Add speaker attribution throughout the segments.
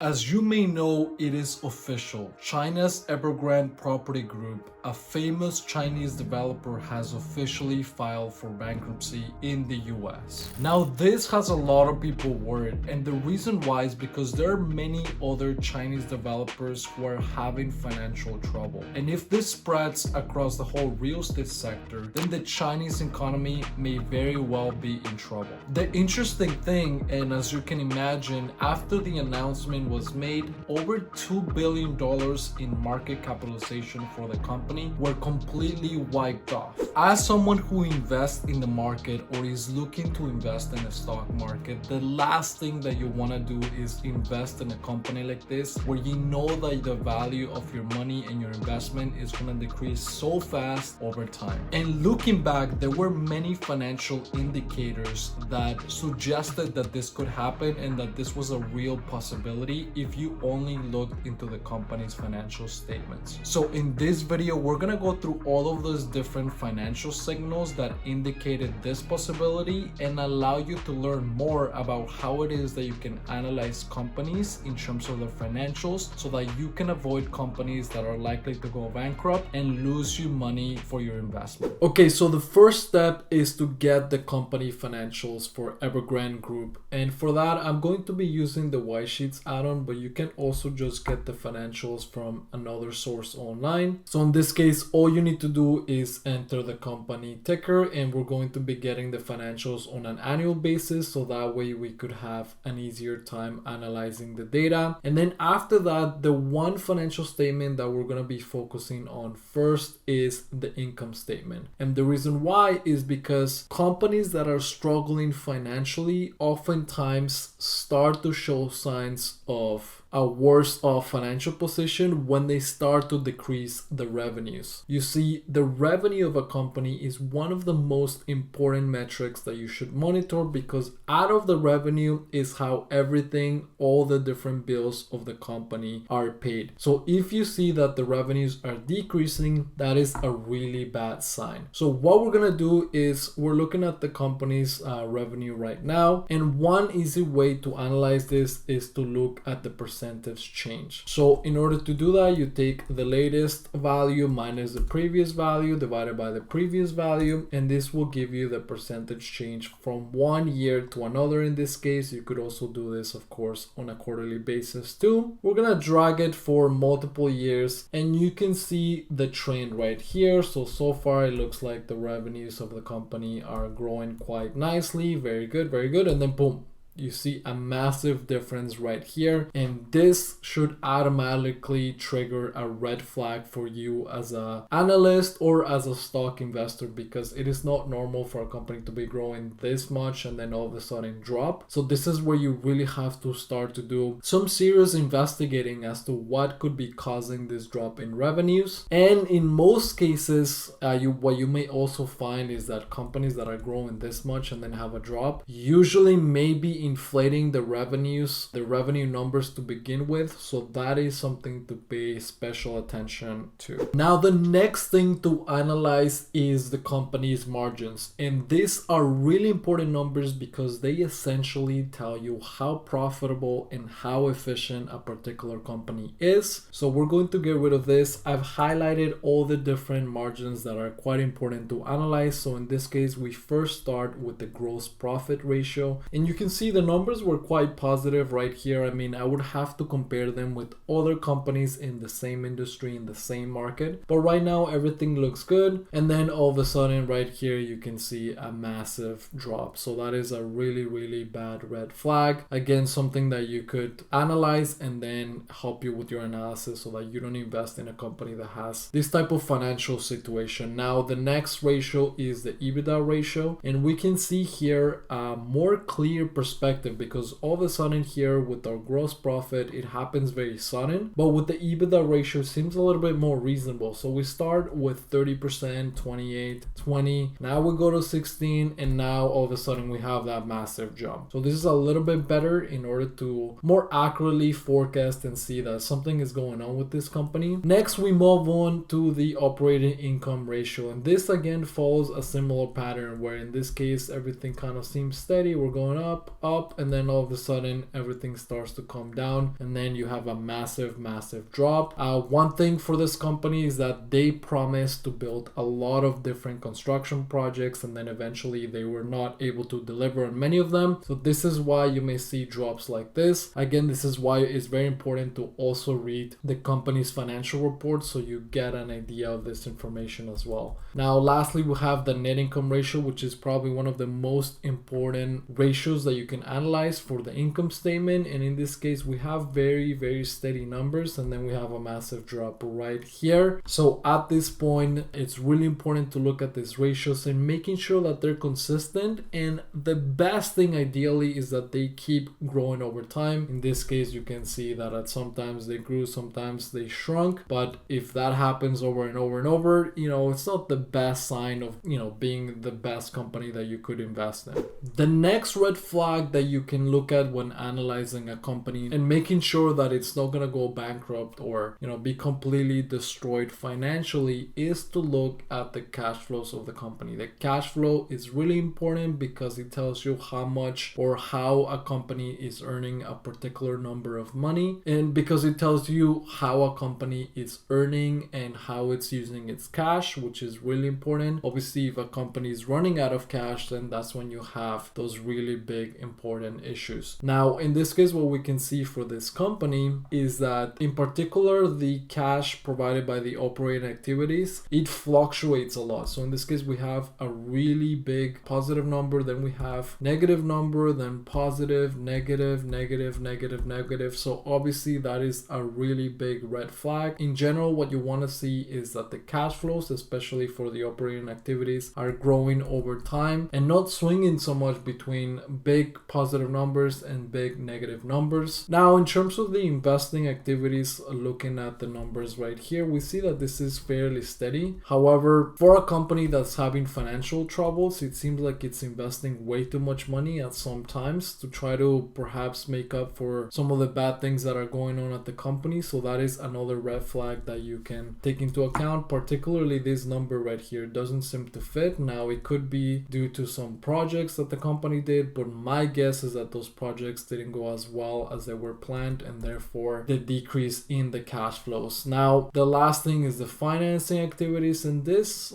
Speaker 1: As you may know, it is official. China's Evergrande Property Group, a famous Chinese developer, has officially filed for bankruptcy in the US. Now, this has a lot of people worried, and the reason why is because there are many other Chinese developers who are having financial trouble. And if this spreads across the whole real estate sector, then the Chinese economy may very well be in trouble. The interesting thing, and as you can imagine, after the announcement was made, over $2 billion in market capitalization for the company were completely wiped off. As someone who invests in the market or is looking to invest in the stock market, the last thing that you want to do is invest in a company like this where you know that the value of your money and your investment is going to decrease so fast over time. And looking back, there were many financial indicators that suggested that this could happen and that this was a real possibility if you only looked into the company's financial statements. So in this video, we're gonna go through all of those different financial signals that indicated this possibility and allow you to learn more about how it is that you can analyze companies in terms of their financials so that you can avoid companies that are likely to go bankrupt and lose you money for your investment. Okay, so the first step is to get the company financials for Evergrande Group. And for that, I'm going to be using the Y-Sheets add-on, but you can also just get the financials from another source online. So in this case, all you need to do is enter the company ticker, and we're going to be getting the financials on an annual basis. So that way we could have an easier time analyzing the data. And then after that, the one financial statement that we're going to be focusing on first is the income statement. And the reason why is because companies that are struggling financially oftentimes start to show signs of a worse off financial position when they start to decrease the revenues. You see, the revenue of a company is one of the most important metrics that you should monitor, because out of the revenue is how everything, all the different bills of the company are paid. So if you see that the revenues are decreasing, that is a really bad sign. So what we're gonna do is we're looking at the company's revenue right now, and one easy way to analyze this is to look at the percentage change. So in order to do that, you take the latest value minus the previous value divided by the previous value, and this will give you the percentage change from one year to another. In this case, you could also do this, of course, on a quarterly basis too. We're gonna drag it for multiple years, and you can see the trend right here. So far it looks like the revenues of the company are growing quite nicely. Very good, very good. And then boom, you see a massive difference right here, and this should automatically trigger a red flag for you as an analyst or as a stock investor, because it is not normal for a company to be growing this much and then all of a sudden drop. So this is where you really have to start to do some serious investigating as to what could be causing this drop in revenues. And in most cases, what you may also find is that companies that are growing this much and then have a drop usually may be inflating the revenue numbers to begin with. So that is something to pay special attention to. Now, the next thing to analyze is the company's margins. And these are really important numbers because they essentially tell you how profitable and how efficient a particular company is. So we're going to get rid of this. I've highlighted all the different margins that are quite important to analyze. So in this case, we first start with the gross profit ratio, and you can see the numbers were quite positive right here. I mean, I would have to compare them with other companies in the same industry, in the same market, but right now everything looks good. And then all of a sudden right here you can see a massive drop. So that is a really, really bad red flag. Again, something that you could analyze and then help you with your analysis so that you don't invest in a company that has this type of financial situation. Now, the next ratio is the EBITDA ratio, and we can see here a more clear perspective, because all of a sudden here with our gross profit, it happens very sudden, but with the EBITDA ratio, it seems a little bit more reasonable. So we start with 30%, 28, 20, now we go to 16, and now all of a sudden we have that massive jump. So this is a little bit better in order to more accurately forecast and see that something is going on with this company. Next, we move on to the operating income ratio, and this again follows a similar pattern where in this case everything kind of seems steady. We're going up, up, and then all of a sudden everything starts to come down, and then you have a massive drop. One thing for this company is that they promised to build a lot of different construction projects, and then eventually they were not able to deliver on many of them. So this is why you may see drops like this. Again, this is why it's very important to also read the company's financial report so you get an idea of this information as well. Now, lastly, we have the net income ratio, which is probably one of the most important ratios that you can analyze for the income statement. And in this case, we have very steady numbers, and then we have a massive drop right here. So at this point, it's really important to look at these ratios and making sure that they're consistent. And the best thing ideally is that they keep growing over time. In this case, you can see that sometimes they grew, sometimes they shrunk. But if that happens over and over, it's not the best sign of, being the best company that you could invest in. The next red flag that you can look at when analyzing a company and making sure that it's not going to go bankrupt or, be completely destroyed financially is to look at the cash flows of the company. The cash flow is really important because it tells you how much or how a company is earning a particular number of money, and because it tells you how a company is earning and how it's using its cash, which is really important. Obviously, if a company is running out of cash, then that's when you have those really big important issues. Now, in this case, what we can see for this company is that in particular, the cash provided by the operating activities, it fluctuates a lot. So in this case, we have a really big positive number, then we have negative number, then positive, negative. So obviously that is a really big red flag. In general, what you want to see is that the cash flows, especially for the operating activities, are growing over time and not swinging so much between big positive numbers and big negative numbers. Now, in terms of the investing activities, looking at the numbers right here, we see that this is fairly steady. However, for a company that's having financial troubles, it seems like it's investing way too much money at some times to try to perhaps make up for some of the bad things that are going on at the company. So that is another red flag that you can take into account. Particularly this number right here doesn't seem to fit. Now, it could be due to some projects that the company did, but my guess is that those projects didn't go as well as they were planned, and therefore the decrease in the cash flows. Now, the last thing is the financing activities, and this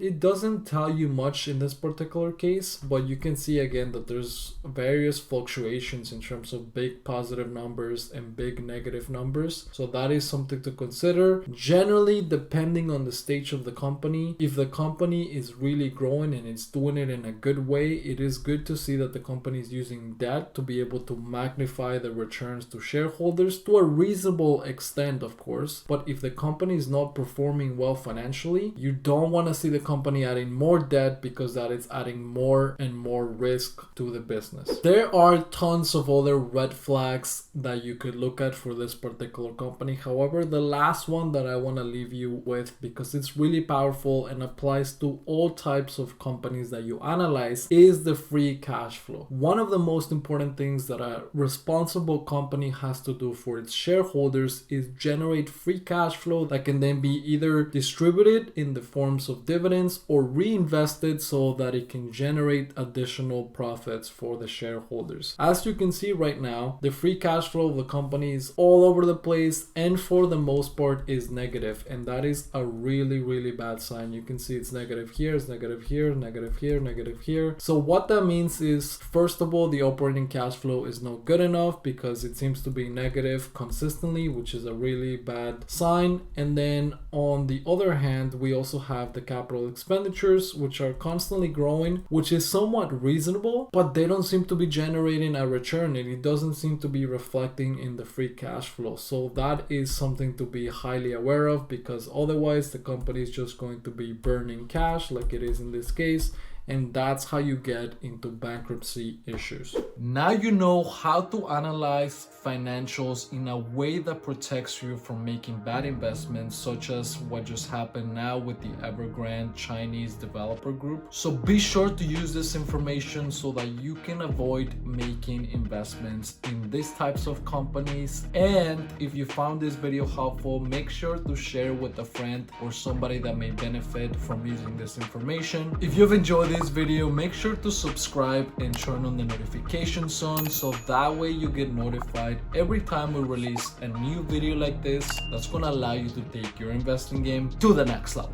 Speaker 1: it doesn't tell you much in this particular case, but you can see again that there's various fluctuations in terms of big positive numbers and big negative numbers. So that is something to consider. Generally, depending on the stage of the company, if the company is really growing and it's doing it in a good way, it is good to see that the company is using debt to be able to magnify the returns to shareholders to a reasonable extent, of course. But if the company is not performing well financially, you don't want to see the company adding more debt, because that is adding more and more risk to the business. There are tons of other red flags that you could look at for this particular company. However, the last one that I want to leave you with, because it's really powerful and applies to all types of companies that you analyze, is the free cash flow. One of the most important things that a responsible company has to do for its shareholders is generate free cash flow that can then be either distributed in the forms of dividends or reinvested so that it can generate additional profits for the shareholders. As you can see right now, the free cash flow of the company is all over the place, and for the most part is negative, and that is a really bad sign. You can see it's negative here, it's negative here, negative here, negative here. So what that means is, first of all, the operating cash flow is not good enough because it seems to be negative consistently, which is a really bad sign. And then on the other hand, we also have the capital expenditures, which are constantly growing, which is somewhat reasonable, but they don't seem to be generating a return, and it doesn't seem to be reflecting in the free cash flow. So that is something to be highly aware of, because otherwise the company is just going to be burning cash like it is in this case. And that's how you get into bankruptcy issues. Now you know how to analyze financials in a way that protects you from making bad investments, such as what just happened now with the Evergrande Chinese developer group. So be sure to use this information so that you can avoid making investments in these types of companies. And if you found this video helpful, make sure to share with a friend or somebody that may benefit from using this information. If you've enjoyed this video, make sure to subscribe and turn on the notifications on so that way you get notified every time we release a new video like this that's gonna allow you to take your investing game to the next level.